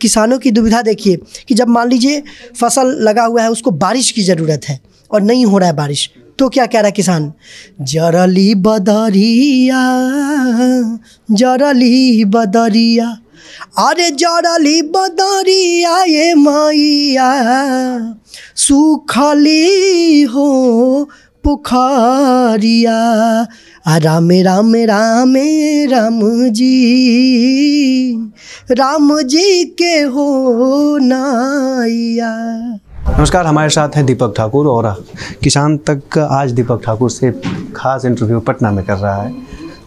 किसानों की दुविधा देखिए कि जब मान लीजिए फसल लगा हुआ है, उसको बारिश की ज़रूरत है और नहीं हो रहा है बारिश, तो क्या कह रहा है किसान, जरली बदरिया, जरली बदरिया, अरे जरली बदरिया ये मैया, सूखली हो पुखारिया, राम राम राम राम जी, राम जी के हो नाइया। नमस्कार, हमारे साथ है दीपक ठाकुर और किसान तक आज दीपक ठाकुर से खास इंटरव्यू पटना में कर रहा है।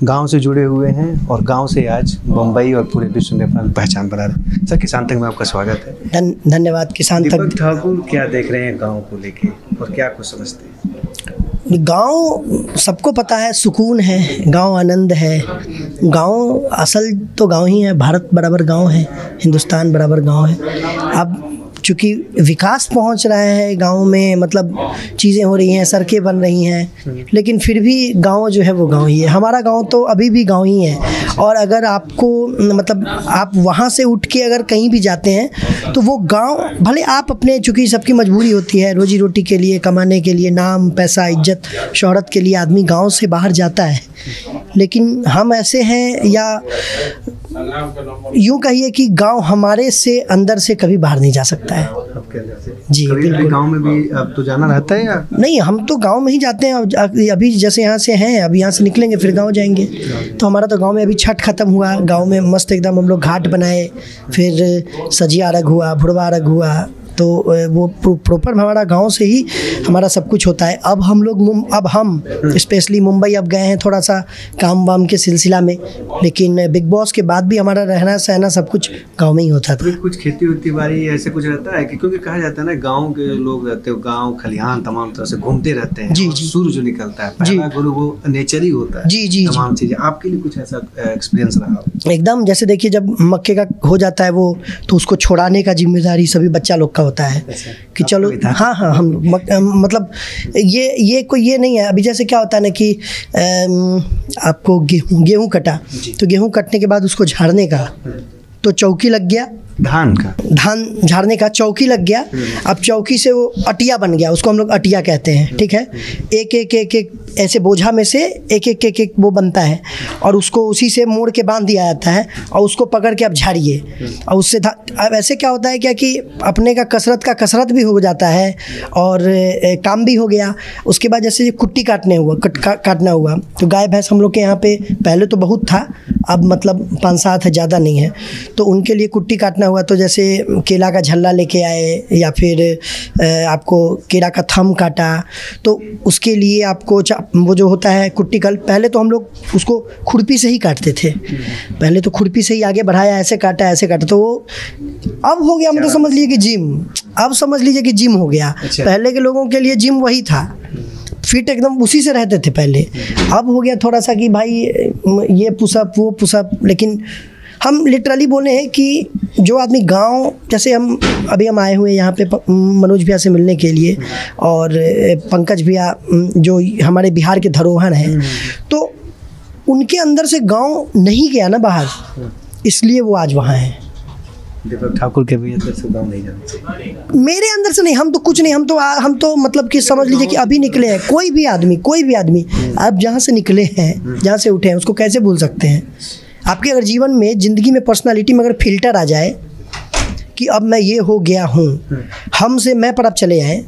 गांव से जुड़े हुए हैं और गांव से आज मुंबई और पूरे विश्व में अपना पहचान बना रहे हैं। सर, किसान तक में आपका स्वागत है। धन्यवाद। किसान तक दीपक ठाकुर क्या देख रहे हैं गाँव को लेके और क्या कुछ समझते हैं? गांव सबको पता है, सुकून है, गांव आनंद है। गांव असल तो गांव ही है, भारत बराबर गांव है, हिंदुस्तान बराबर गांव है। अब चूँकि विकास पहुंच रहा है गांव में, मतलब चीज़ें हो रही हैं, सड़कें बन रही हैं, लेकिन फिर भी गांव जो है वो गांव ही है। हमारा गांव तो अभी भी गांव ही है। और अगर आपको मतलब आप वहां से उठ के अगर कहीं भी जाते हैं तो वो गांव, भले आप अपने, चूँकि सबकी मजबूरी होती है रोजी रोटी के लिए, कमाने के लिए, नाम पैसा इज्जत शोहरत के लिए आदमी गाँव से बाहर जाता है, लेकिन हम ऐसे हैं, या यूँ कहिए कि गांव हमारे से अंदर से कभी बाहर नहीं जा सकता है। जी बिल्कुल। गांव में भी अब तो जाना रहता है या नहीं? हम तो गांव में ही जाते हैं। अभी जैसे यहाँ से हैं, अभी यहाँ से निकलेंगे फिर गांव जाएंगे। तो हमारा तो गांव में अभी छठ खत्म हुआ, गांव में मस्त एकदम हम लोग घाट बनाए, फिर सजिया अर्घ हुआ, भुड़वा अर्घ हुआ। तो वो प्रॉपर हमारा गांव से ही हमारा सब कुछ होता है। अब हम स्पेशली मुंबई अब गए हैं थोड़ा सा काम वाम के सिलसिला में, लेकिन बिग बॉस के बाद भी हमारा रहना सहना सब कुछ गांव में ही होता था। कुछ खेती वेती बाड़ी ऐसे कुछ रहता है कि, क्योंकि कहा जाता है ना गांव के लोग रहते हो, गांव खलिहान तमाम तरह से घूमते रहते हैं। जी जी। सूर्य जो निकलता है, पहला गुरु वो नेचर ही होता है। जी जी। तमाम चीजें आपके लिए कुछ ऐसा एक्सपीरियंस रहा? एकदम। जैसे देखिए, जब मक्के का हो जाता है वो, तो उसको छोड़ाने का जिम्मेदारी सभी बच्चा लोग का होता है कि चलो, हाँ, हम मतलब ये कोई ये नहीं है। अभी जैसे क्या होता है ना कि आपको गेहूं कटा, तो गेहूं कटने के बाद उसको झाड़ने का तो चौकी लग गया, धान झाड़ने का चौकी लग गया। अब चौकी से वो अटिया बन गया, उसको हम लोग अटिया कहते हैं, ठीक है। एक एक एक एक ऐसे बोझा में से एक एक एक एक वो बनता है और उसको उसी से मोड़ के बांध दिया जाता है और उसको पकड़ के आप झाड़िए। और उससे अब ऐसे क्या होता है क्या कि अपने का कसरत भी हो जाता है और काम भी हो गया। उसके बाद जैसे कुट्टी काटना हुआ तो गाय भैंस हम लोग के यहाँ पे पहले तो बहुत था, अब मतलब 5-7 है, ज़्यादा नहीं है। तो उनके लिए कुट्टी काटना हुआ तो जैसे केला का झल्ला लेके आए या फिर आपको केला का थम काटा, तो उसके लिए आपको वो जो होता है कुट्टी कल, पहले तो हम लोग उसको खुरपी से ही काटते थे। पहले तो खुरपी से ही आगे बढ़ाया, ऐसे काटा। तो वो अब हो गया, मतलब समझ लीजिए कि जिम, अब समझ लीजिए कि जिम हो गया। पहले के लोगों के लिए जिम वही था, फिट एकदम उसी से रहते थे पहले। अब हो गया थोड़ा सा कि भाई ये पुशअप वो पुशअप। लेकिन हम लिटरली बोले हैं कि जो आदमी गांव, जैसे हम आए हुए यहाँ पे मनोज भैया से मिलने के लिए और पंकज भैया जो हमारे बिहार के धरोहर हैं, तो उनके अंदर से गांव नहीं गया ना बाहर, इसलिए वो आज वहाँ हैं। दीपक ठाकुर के भी अंदर से गाँव नहीं जानते? मेरे अंदर से नहीं, हम तो कुछ नहीं, हम तो मतलब कि समझ लीजिए कि अभी निकले हैं। कोई भी आदमी अब जहाँ से निकले हैं, जहाँ से उठे हैं, उसको कैसे भूल सकते हैं? आपके अगर जीवन में, ज़िंदगी में, पर्सनालिटी में अगर फिल्टर आ जाए कि अब मैं ये हो गया हूँ, हम से मैं पर अब चले आए,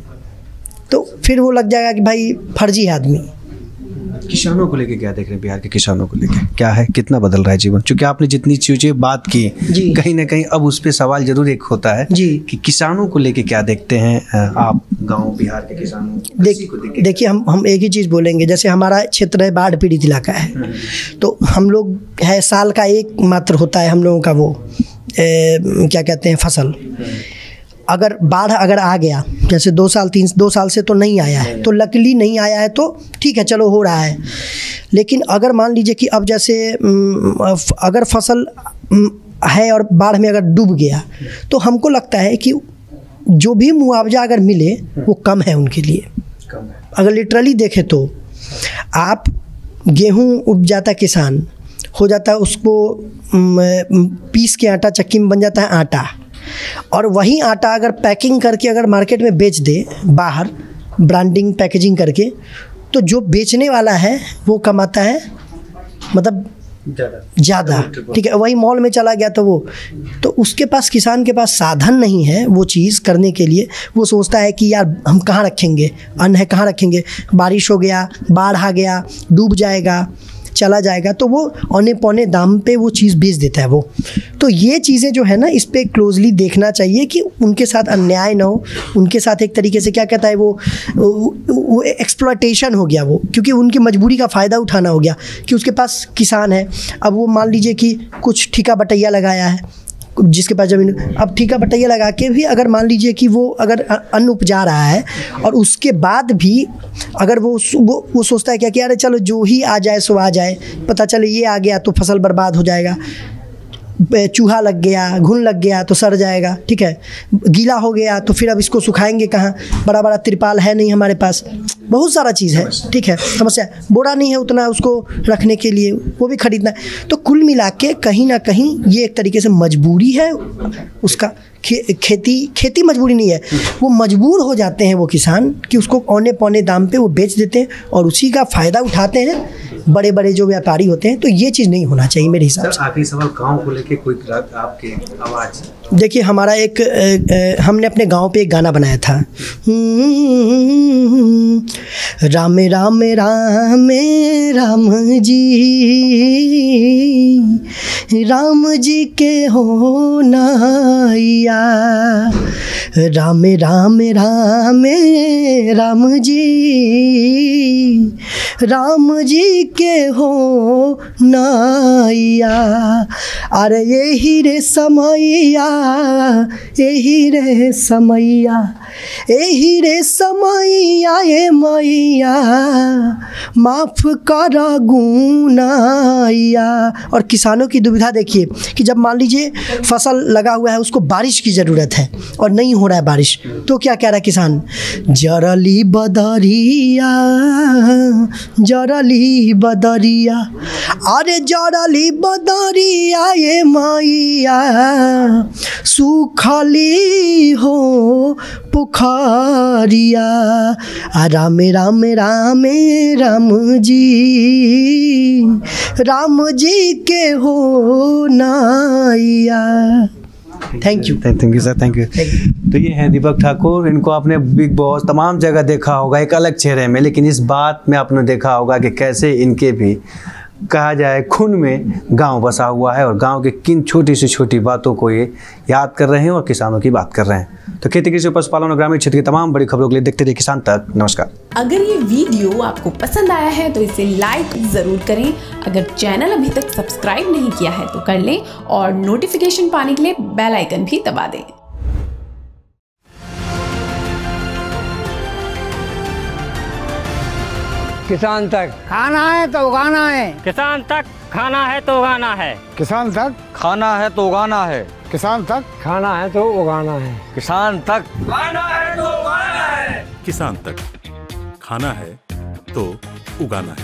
तो फिर वो लग जाएगा कि भाई फर्जी है आदमी। किसानों को लेके क्या देख रहे हैं? बिहार के किसानों को लेके क्या है, कितना बदल रहा है जीवन? क्योंकि आपने जितनी चीज़ें बात की, कहीं ना कहीं अब उस पर सवाल जरूर एक होता है कि किसानों को लेके क्या देखते हैं आप? गांव बिहार के किसानों देखिए, हम एक ही चीज़ बोलेंगे। जैसे हमारा क्षेत्र है बाढ़ पीड़ित इलाका है, तो हम लोग है साल का एक मात्र होता है हम लोगों का वो क्या कहते हैं, फसल। अगर बाढ़ अगर आ गया, जैसे 2 साल से तो नहीं आया है, तो लकीली नहीं आया है, तो ठीक है, चलो हो रहा है। लेकिन अगर मान लीजिए कि अब जैसे अगर फसल है और बाढ़ में अगर डूब गया, तो हमको लगता है कि जो भी मुआवजा अगर मिले वो कम है उनके लिए। अगर लिटरली देखें तो आप गेहूँ उपजाता किसान हो जाता है, उसको पीस के आटा चक्की में बन जाता है आटा, और वही आटा अगर पैकिंग करके अगर मार्केट में बेच दे, बाहर ब्रांडिंग पैकेजिंग करके, तो जो बेचने वाला है वो कमाता है मतलब ज़्यादा, ठीक है। वही मॉल में चला गया तो उसके पास, किसान के पास साधन नहीं है वो चीज़ करने के लिए। वो सोचता है कि यार हम कहाँ रखेंगे, अन्न है कहाँ रखेंगे, बारिश हो गया, बाढ़ आ गया, डूब जाएगा, चला जाएगा, तो वो औने पौने दाम पे वो चीज़ बेच देता है वो। तो ये चीज़ें जो है ना, इस पे क्लोजली देखना चाहिए कि उनके साथ अन्याय ना हो, उनके साथ एक तरीके से क्या कहता है वो एक्सप्लॉयटेशन हो गया वो, क्योंकि उनकी मजबूरी का फ़ायदा उठाना हो गया कि उसके पास किसान है। अब वो मान लीजिए कि कुछ ठेका बटैया लगाया है, जिसके पास ज़मीन, अब ठेका बटैया लगा के भी अगर मान लीजिए कि वो अगर अन्न उपजा रहा है और उसके बाद भी अगर वो सोचता है क्या कि यार चलो जो ही आ जाए सो आ जाए, पता चले ये आ गया तो फसल बर्बाद हो जाएगा, चूहा लग गया, घुन लग गया तो सड़ जाएगा, ठीक है, गीला हो गया तो फिर अब इसको सुखाएंगे कहाँ, बड़ा बड़ा तिरपाल है नहीं हमारे पास, बहुत सारा चीज़ है, ठीक है, समस्या, बोरा नहीं है उतना उसको रखने के लिए, वो भी खरीदना है। तो कुल मिला के कहीं ना कहीं ये एक तरीके से मजबूरी है उसका। खेती मजबूरी नहीं है, वो मजबूर हो जाते हैं वो किसान कि उसको औने पौने दाम पे वो बेच देते हैं और उसी का फ़ायदा उठाते हैं बड़े बड़े जो व्यापारी होते हैं। तो ये चीज़ नहीं होना चाहिए मेरे हिसाब से। आखिरी सवाल, गाँव को लेके कोई आपके आवाज़? देखिए हमारा एक हमने अपने गांव पे एक गाना बनाया था, राम राम राम राम जी के हो नाइया, राम राम राम राम जी के हो नाइया, अरे यही रे समैया, यही रे समैया, यही रे समैया, ये मैया माफ़ कर गुनाइया। और किसानों की दुविधा देखिए कि जब मान लीजिए फसल लगा हुआ है, उसको बारिश की ज़रूरत है और नहीं हो रहा है बारिश, तो क्या कह रहा है किसान, जरली बदरिया, जरली बदरिया, अरे जरली बदरिया ये मैया, सुखली हो पुखारिया, राम राम राम राम जी के हो नाइया। Thank you sir, thank you. तो ये हैं दीपक ठाकुर, इनको आपने बिग बॉस तमाम जगह देखा होगा एक अलग चेहरे में, लेकिन इस बात में आपने देखा होगा कि कैसे इनके भी कहा जाए खून में गांव बसा हुआ है और गांव के किन छोटी से छोटी बातों को ये याद कर रहे हैं और किसानों की बात कर रहे हैं। तो खेती कृषि पशुपालन और ग्रामीण क्षेत्र की तमाम बड़ी खबरों के लिए देखते रहिए किसान तक। नमस्कार। अगर ये वीडियो आपको पसंद आया है तो इसे लाइक जरूर करें। अगर चैनल अभी तक सब्सक्राइब नहीं किया है तो कर लें और नोटिफिकेशन पाने के लिए बेल आइकन भी दबा दें। किसान तक खाना है तो उगाना है, किसान तक खाना है तो उगाना है, किसान तक खाना है तो उगाना है, किसान तक खाना है तो उगाना है, किसान तक खाना है तो उगाना है, किसान तक खाना है तो उगाना है।